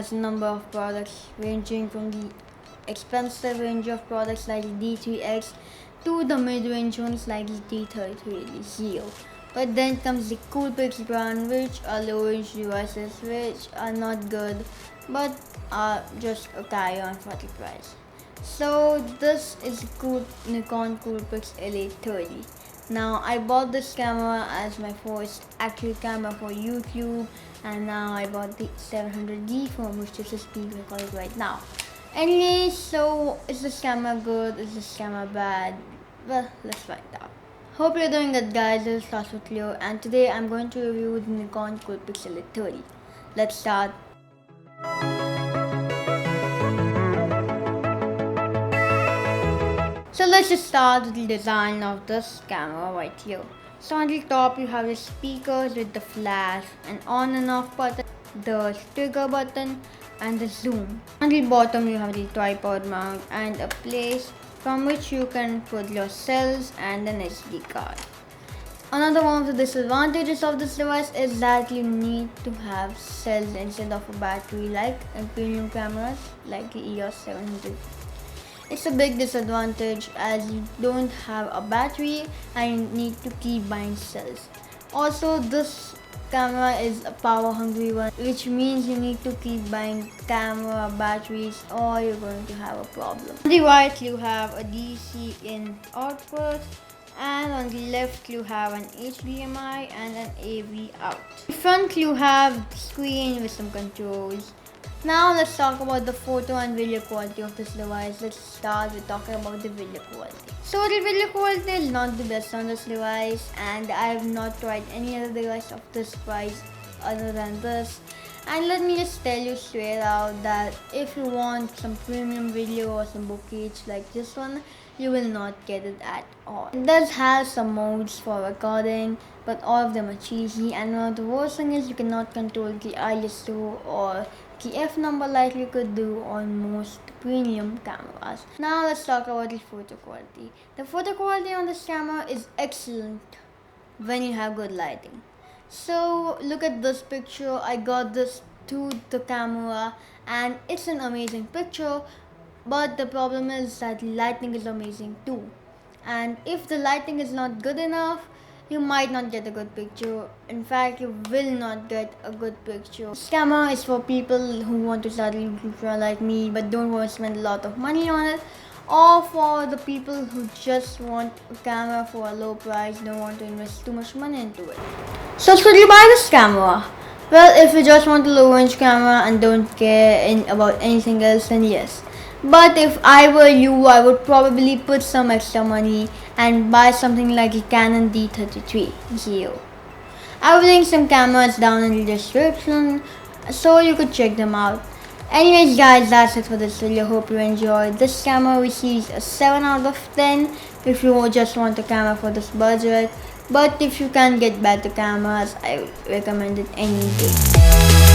has a number of products ranging from the expensive range of products like the D3X to the mid-range ones like the T33 But then comes the Coolpix brand, which are low-range devices which are not good but are just a carry-on for the price. So this is the Nikon Coolpix L830. Now I bought this camera as my first actual camera for YouTube, and now I bought the 700D phone, which is the speed recording right now. Anyway, so is this camera good? Is this camera bad? Well, let's find out. Hope you're doing good, guys. This is Sasha Cleo, and today I'm going to review the Nikon Coolpix L830. Let's start. So let's just start with the design of this camera right here. So on the top you have the speakers with the flash, and on and off button, the trigger button, and the zoom. On the bottom you have the tripod mount and a place from which you can put your cells and an SD card. Another one of the disadvantages of this device is that you need to have cells instead of a battery like in premium cameras like the EOS 700. It's a big disadvantage as you don't have a battery and you need to keep buying cells. Also, this camera is a power hungry one, which means you need to keep buying camera batteries or you're going to have a problem. On the right you have a DC in output, and on the left you have an HDMI and an AV out. In front you have the screen with some controls. Now let's talk about the photo and video quality of this device. Let's start with talking about the video quality. So the video quality is not the best on this device, and I have not tried any other device of this price other than this. And let me just tell you straight out that if you want some premium video or some bokeh like this one, you will not get it at all. It does have some modes for recording, but all of them are cheesy, and one of the worst thing is you cannot control the ISO or the F number like you could do on most premium cameras. Now let's talk about the photo quality. The photo quality on this camera is excellent when you have good lighting. So look at this picture. I got this to the camera and it's an amazing picture, but the problem is that the lighting is amazing too. And if the lighting is not good enough, you might not get a good picture. In fact, you will not get a good picture. This camera is for people who want to start a YouTube channel like me but don't want to spend a lot of money on it, or for the people who just want a camera for a low price, don't want to invest too much money into it. So should you buy this camera? Well, if you just want a low range camera and don't care about anything else, then yes. But if I were you, I would probably put some extra money and buy something like a Canon D33. I will link some cameras down in the description so you could check them out. Anyways guys, that's it for this video. Hope you enjoyed. This camera receives a 7 out of 10 if you just want a camera for this budget. But if you can't get better cameras, I would recommend it any day.